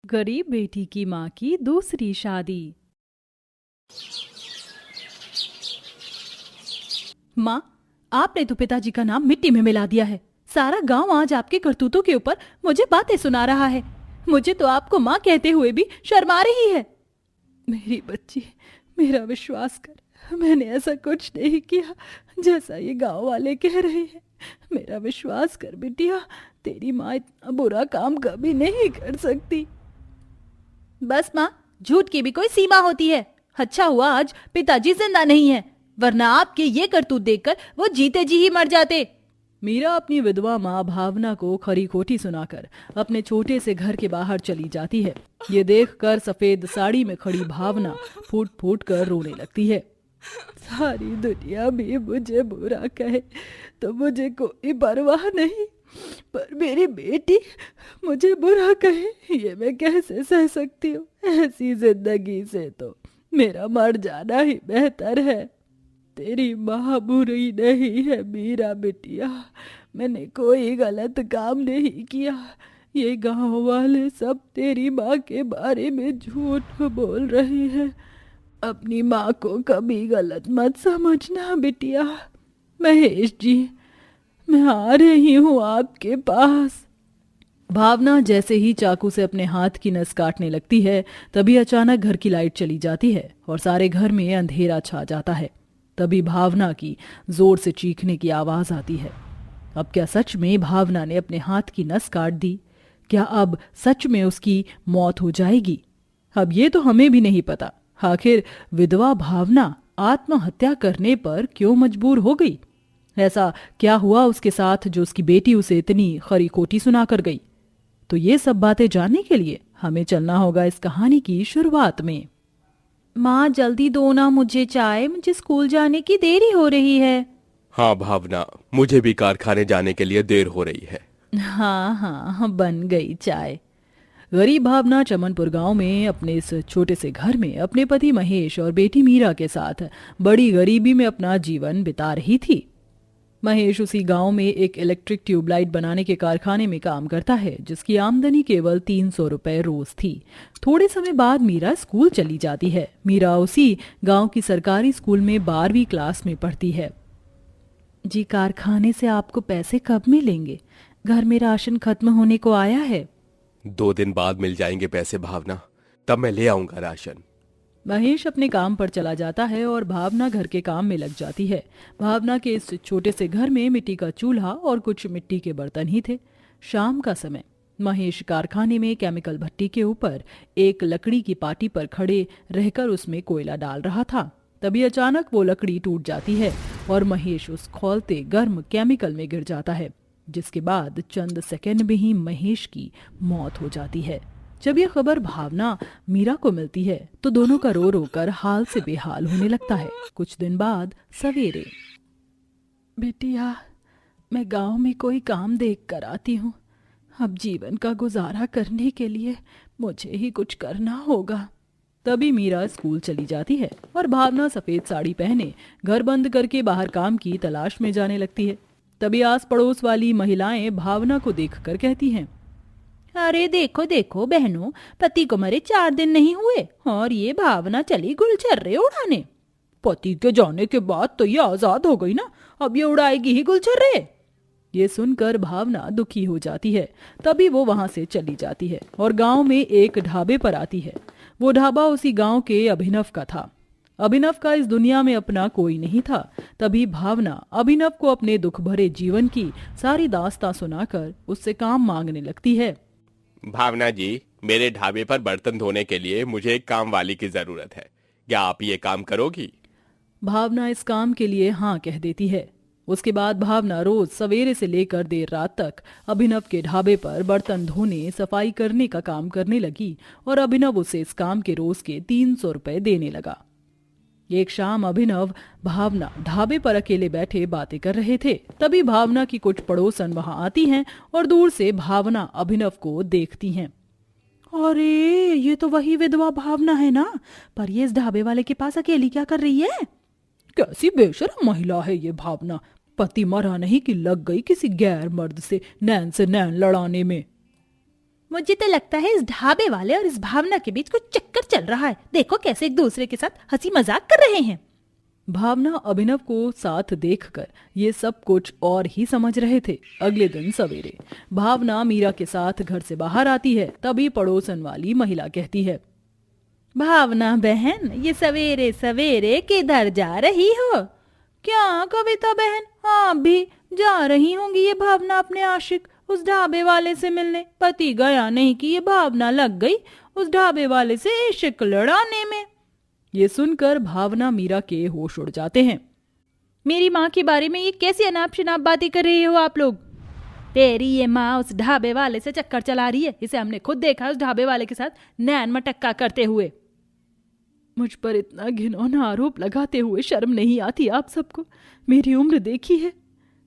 गरीब बेटी की माँ की दूसरी शादी। माँ, आपने तो पिताजी का नाम मिट्टी में मिला दिया है। सारा गांव आज आपके करतूतों के ऊपर मुझे बातें सुना रहा है। मुझे तो आपको माँ कहते हुए भी शर्म आ रही है। मेरी बच्ची, मेरा विश्वास कर, मैंने ऐसा कुछ नहीं किया जैसा ये गांव वाले कह रहे हैं। मेरा विश्वास कर बिटिया, तेरी माँ इतना बुरा काम कभी नहीं कर सकती। बस माँ, झूठ की भी कोई सीमा होती है। अच्छा हुआ आज पिताजी जिंदा नहीं है, वरना आपके ये करतूत देखकर वो जीते जी ही मर जाते। मीरा अपनी विधवा माँ भावना को खरी खोटी सुनाकर अपने छोटे से घर के बाहर चली जाती है। ये देखकर सफेद साड़ी में खड़ी भावना फूट फूट कर रोने लगती है। सारी दुनिया भी मुझे बुरा कहे तो मुझे कोई परवाह नहीं, पर मेरी बेटी मुझे बुरा कहे ये मैं कैसे सह सकती हूँ। ऐसी जिंदगी से तो मेरा मर जाना ही बेहतर है। तेरी माँ बुरी नहीं है मीरा बिटिया, मैंने कोई गलत काम नहीं किया। ये गांव वाले सब तेरी माँ के बारे में झूठ बोल रहे हैं। अपनी माँ को कभी गलत मत समझना बिटिया। महेश जी, मैं आ रही हूँ आपके पास। भावना जैसे ही चाकू से अपने हाथ की नस काटने लगती है, तभी अचानक घर की लाइट चली जाती है और सारे घर में अंधेरा छा जाता है। तभी भावना की जोर से चीखने की आवाज आती है। अब क्या सच में भावना ने अपने हाथ की नस काट दी? क्या अब सच में उसकी मौत हो जाएगी? अब ये तो हमें भी नहीं पता। आखिर विधवा भावना आत्महत्या करने पर क्यों मजबूर हो गई? ऐसा क्या हुआ उसके साथ जो उसकी बेटी उसे इतनी खरी खोटी सुना कर गई? तो ये सब बातें जानने के लिए हमें चलना होगा इस कहानी की शुरुआत में। माँ, जल्दी दो ना मुझे चाय, मुझे स्कूल जाने की देरी हो रही है। हाँ भावना, मुझे भी कारखाने जाने के लिए देर हो रही है। हाँ हाँ, बन गई चाय। गरीब भावना चमनपुर गांव में अपने इस छोटे से घर में अपने पति महेश और बेटी मीरा के साथ बड़ी गरीबी में अपना जीवन बिता रही थी। महेश उसी गांव में एक इलेक्ट्रिक ट्यूबलाइट बनाने के कारखाने में काम करता है, जिसकी आमदनी केवल 300 रुपए रोज थी। थोड़े समय बाद मीरा स्कूल चली जाती है। मीरा उसी गांव की सरकारी स्कूल में 12वीं क्लास में पढ़ती है। जी, कारखाने से आपको पैसे कब मिलेंगे? घर में राशन खत्म होने को आया है। 2 दिन बाद मिल जाएंगे पैसे भावना, तब मैं ले आऊंगा राशन। महेश अपने काम पर चला जाता है और भावना घर के काम में लग जाती है। भावना के इस छोटे से घर में मिट्टी का चूल्हा और कुछ मिट्टी के बर्तन ही थे। शाम का समय महेश कारखाने में केमिकल भट्टी के ऊपर एक लकड़ी की पाटी पर खड़े रहकर उसमें कोयला डाल रहा था। तभी अचानक वो लकड़ी टूट जाती है और महेश उस खौलते गर्म केमिकल में गिर जाता है, जिसके बाद चंद सेकंड में ही महेश की मौत हो जाती है। जब यह खबर भावना मीरा को मिलती है तो दोनों का रो रो कर हाल से बेहाल होने लगता है। कुछ दिन बाद सवेरे, बेटिया, मैं गांव में कोई काम देख कर आती हूँ। अब जीवन का गुजारा करने के लिए मुझे ही कुछ करना होगा। तभी मीरा स्कूल चली जाती है और भावना सफेद साड़ी पहने घर बंद करके बाहर काम की तलाश में जाने लगती है। तभी आस पड़ोस वाली महिलाएं भावना को देखकर कहती हैं, अरे देखो देखो बहनों, पति को मरे 4 दिन नहीं हुए और ये भावना चली गुलछर्रे उड़ाने। पति के जाने के बाद तो ये आजाद हो गई ना, अब ये उड़ाएगी ही गुलछर्रे। ये सुनकर भावना दुखी हो जाती है। तभी वो वहां से चली जाती है और गांव में एक ढाबे पर आती है। वो ढाबा उसी गांव के अभिनव का था। अभिनव का इस दुनिया में अपना कोई नहीं था। तभी भावना अभिनव को अपने दुख भरे जीवन की सारी दास्तां सुनाकर उससे काम मांगने लगती है। भावना जी, मेरे ढाबे पर बर्तन धोने के लिए मुझे एक काम वाली की जरूरत है, क्या आप ये काम करोगी? भावना इस काम के लिए हाँ कह देती है। उसके बाद भावना रोज सवेरे से लेकर देर रात तक अभिनव के ढाबे पर बर्तन धोने सफाई करने का काम करने लगी और अभिनव उसे इस काम के रोज के 300 रुपए देने लगा। एक शाम अभिनव भावना ढाबे पर अकेले बैठे बातें कर रहे थे। तभी भावना की कुछ पड़ोसन वहां आती हैं और दूर से भावना अभिनव को देखती हैं। अरे, ये तो वही विधवा भावना है ना, पर ये इस ढाबे वाले के पास अकेली क्या कर रही है? कैसी बेशर्म महिला है ये भावना, पति मरा नहीं कि लग गई किसी गैर मर्द से नैन लड़ाने में। मुझे तो लगता है इस ढाबे वाले और इस भावना के बीच कुछ चक्कर चल रहा है। देखो कैसे एक दूसरे के साथ हंसी मजाक कर रहे हैं। भावना अभिनव को साथ देखकर ये सब कुछ और ही समझ रहे थे। अगले दिन सवेरे भावना मीरा के साथ घर से बाहर आती है। तभी पड़ोसन वाली महिला कहती है, भावना बहन, ये सवेरे सवेरे किधर जा रही हो? क्या कविता बहन, आप भी जा रही होंगी ये भावना अपने आशिक उस ढाबे वाले से मिलने? पति गया नहीं कि ये भावना लग गई उस ढाबे वाले से इश्क लड़ाने में। ये सुनकर भावना मीरा के होश उड़ जाते हैं। मेरी माँ के बारे में ये कैसी अनाप शनाप बातें कर रही हो आप लोग? तेरी ये माँ उस ढाबे वाले से चक्कर चला रही है। इसे हमने खुद देखा उस ढाबे वाले के साथ नैन मटक्का करते हुए। मुझ पर इतना घिनौना आरोप लगाते हुए शर्म नहीं आती आप सबको? मेरी उम्र देखी है।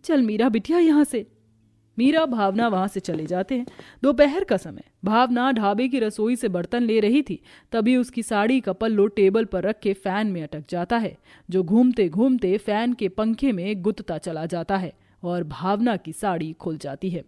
चल मीरा बिटिया यहाँ से। मीरा भावना वहां से चले जाते हैं। दोपहर का समय भावना ढाबे की रसोई से बर्तन ले रही थी। तभी उसकी साड़ी का पल्लो टेबल पर रख के फैन में अटक जाता है, जो घूमते घूमते फैन के पंखे में गुतता चला जाता है और भावना की साड़ी खुल जाती है।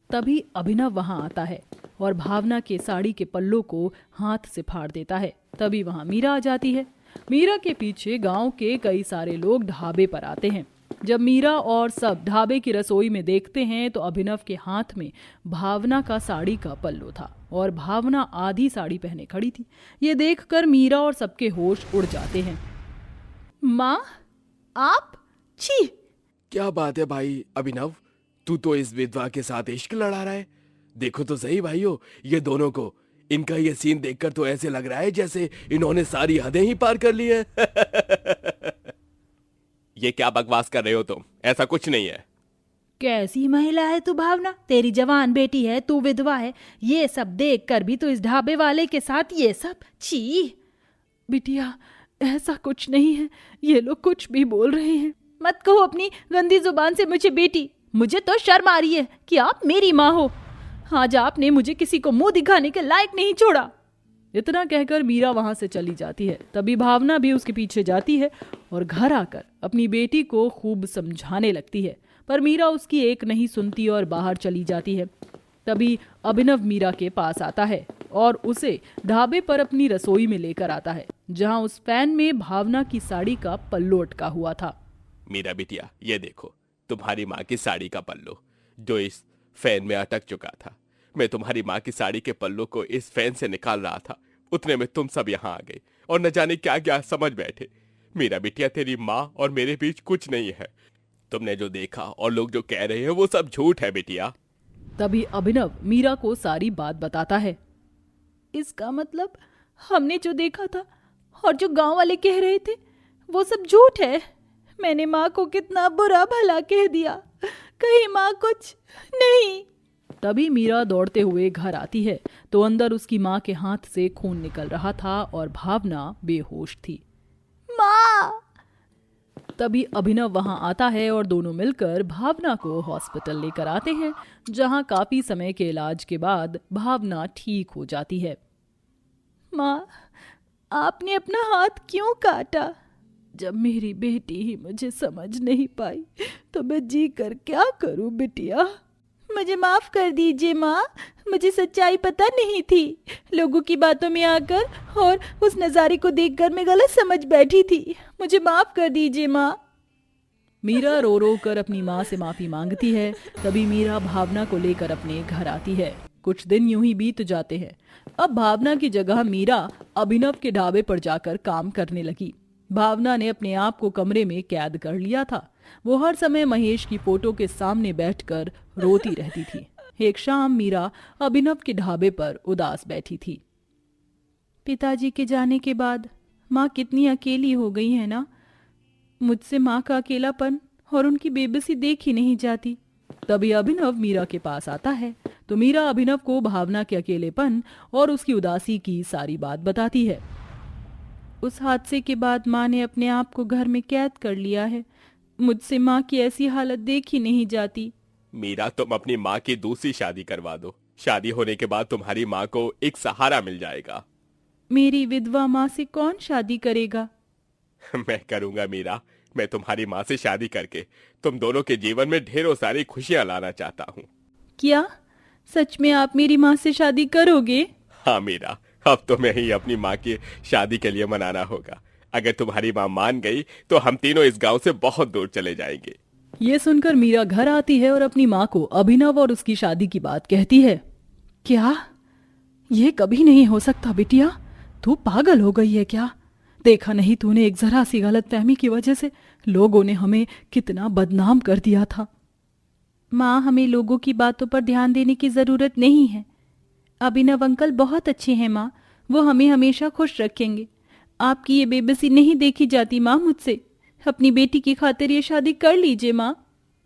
तभी अभिनव वहां आता है और भावना के साड़ी के पल्लो को हाथ से फाड़ देता है। तभी वहां मीरा आ जाती है। मीरा के पीछे गांव के कई सारे लोग ढाबे पर आते हैं। जब मीरा और सब ढाबे की रसोई में देखते हैं तो अभिनव के हाथ में भावना का साड़ी का पल्लो था और भावना आधी साड़ी पहने खड़ी थी। ये देखकर मीरा और सबके होश उड़ जाते हैं। माँ, आप? छी! क्या बात है भाई अभिनव, तू तो इस विधवा के साथ इश्क लड़ा रहा है। देखो तो सही भाइयों, ये दोनों को, इनका ये सीन देखकर तो ऐसे लग रहा है जैसे इन्होंने सारी हदें ही पार कर ली है। ये क्या बकवास कर रहे हो तुम? ऐसा कुछ नहीं है। कैसी महिला है तू भावना? तेरी जवान बेटी है, तू विधवा है। ये सब देख कर भी तो इस ढाबे वाले के साथ ये सब? छी! बिटिया, ऐसा कुछ नहीं है। ये लोग कुछ भी बोल रहे हैं। मत कहो अपनी गंदी जुबान से मुझे बेटी। मुझे तो शर्म आ रही है कि आप मेरी माँ हो। आज आपने मुझे किसी को मुंह दिखाने के लायक नहीं छोड़ा। इतना कहकर मीरा वहां से चली जाती है। तभी भावना भी उसके पीछे जाती है और घर आकर अपनी बेटी को खूब समझाने लगती है, पर मीरा उसकी एक नहीं सुनती और बाहर चली जाती है। तभी अभिनव मीरा के पास आता है और उसे ढाबे पर अपनी रसोई में लेकर आता है, जहां उस फैन में भावना की साड़ी का पल्लो अटका हुआ था। मीरा बिटिया, ये देखो तुम्हारी माँ की साड़ी का पल्लो जो इस फैन में अटक चुका था। मैं तुम्हारी माँ की साड़ी के पल्लो को इस फैन से निकाल रहा था, उतने में तुम सब यहाँ आ गए और न जाने क्या क्या समझ बैठे। मीरा बिटिया, तेरी माँ और मेरे बीच कुछ नहीं है। तुमने जो देखा और लोग जो कह रहे हैं वो सब झूठ है बिटिया। तभी अभिनव मीरा को सारी बात बताता है। इसका मतलब हमने जो देखा था और जो गांव वाले कह रहे थे वो सब झूठ है। मैंने माँ को कितना बुरा भला कह दिया, कहीं माँ कुछ नहीं। तभी मीरा दौड़ते हुए घर आती है तो अंदर उसकी माँ के हाथ से खून निकल रहा था और भावना बेहोश थी। माँ! तभी अभिनव वहां आता है और दोनों मिलकर भावना को हॉस्पिटल लेकर आते हैं, जहां काफी समय के इलाज के बाद भावना ठीक हो जाती है। माँ, आपने अपना हाथ क्यों काटा? जब मेरी बेटी ही मुझे समझ नहीं पाई तो मैं जी कर क्या करूं बिटिया? मुझे माफ कर दीजिए माँ, मुझे सच्चाई पता नहीं थी। लोगों की बातों में आकर और उस नज़ारे को देखकर मैं गलत समझ बैठी थी। मुझे माफ कर दीजिए माँ। मीरा रो रो कर अपनी माँ से माफी मांगती है। तभी मीरा भावना को लेकर अपने घर आती है। कुछ दिन यूं ही बीत जाते हैं। अब भावना की जगह मीरा अभिनव के ढाबे पर जाकर काम करने लगी। भावना ने अपने आप को कमरे में कैद कर लिया था। वो हर समय महेश की फोटो के सामने बैठकर रोती रहती थी। एक शाम मीरा अभिनव के ढाबे पर उदास बैठी थी। पिताजी के जाने के बाद माँ कितनी अकेली हो गई है ना। मुझसे माँ का अकेलापन और उनकी बेबसी देखी नहीं जाती। तभी अभिनव मीरा के पास आता है तो मीरा अभिनव को भावना के अकेलेपन और उसकी उदासी की सारी बात बताती है। उस हादसे के बाद माँ ने अपने आप को घर में कैद कर लिया है। मुझसे माँ की ऐसी हालत देखी नहीं जाती। मीरा, तुम अपनी माँ की दूसरी शादी करवा दो। शादी होने के बाद तुम्हारी माँ को एक सहारा मिल जाएगा। मेरी विधवा माँ से कौन शादी करेगा? मैं करूंगा मीरा। मैं तुम्हारी माँ से शादी करके तुम दोनों के जीवन में ढेरों सारी खुशियां लाना चाहता हूँ। क्या सच में आप मेरी माँ से शादी करोगे? हाँ मीरा, अब तुम्हें ही अपनी माँ की शादी के लिए मनाना होगा। अगर तुम्हारी माँ मान गई तो हम तीनों इस गांव से बहुत दूर चले जाएंगे। ये सुनकर मीरा घर आती है और अपनी माँ को अभिनव और उसकी शादी की बात कहती है। क्या? ये कभी नहीं हो सकता बिटिया, तू पागल हो गई है क्या? देखा नहीं तूने, एक जरा सी गलतफहमी की वजह से लोगों ने हमें कितना बदनाम कर दिया था। माँ, हमें लोगों की बातों पर ध्यान देने की जरूरत नहीं है। अभिनव अंकल बहुत अच्छे हैं माँ, वो हमें हमेशा खुश रखेंगे। आपकी ये बेबसी नहीं देखी जाती माँ मुझसे। अपनी बेटी की खातिर ये शादी कर लीजिए माँ।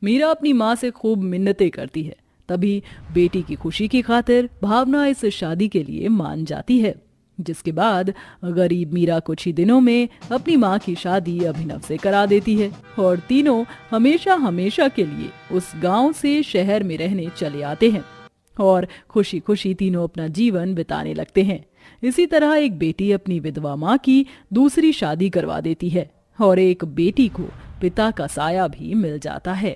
मीरा अपनी माँ से खूब मिन्नतें करती है। तभी बेटी की खुशी की खातिर भावना इस शादी के लिए मान जाती है, जिसके बाद गरीब मीरा कुछ ही दिनों में अपनी माँ की शादी अभिनव से करा देती है और तीनों हमेशा हमेशा के लिए उस गांव से शहर में रहने चले आते हैं और खुशी खुशी तीनों अपना जीवन बिताने लगते हैं। इसी तरह एक बेटी अपनी विधवा माँ की दूसरी शादी करवा देती है और एक बेटी को पिता का साया भी मिल जाता है।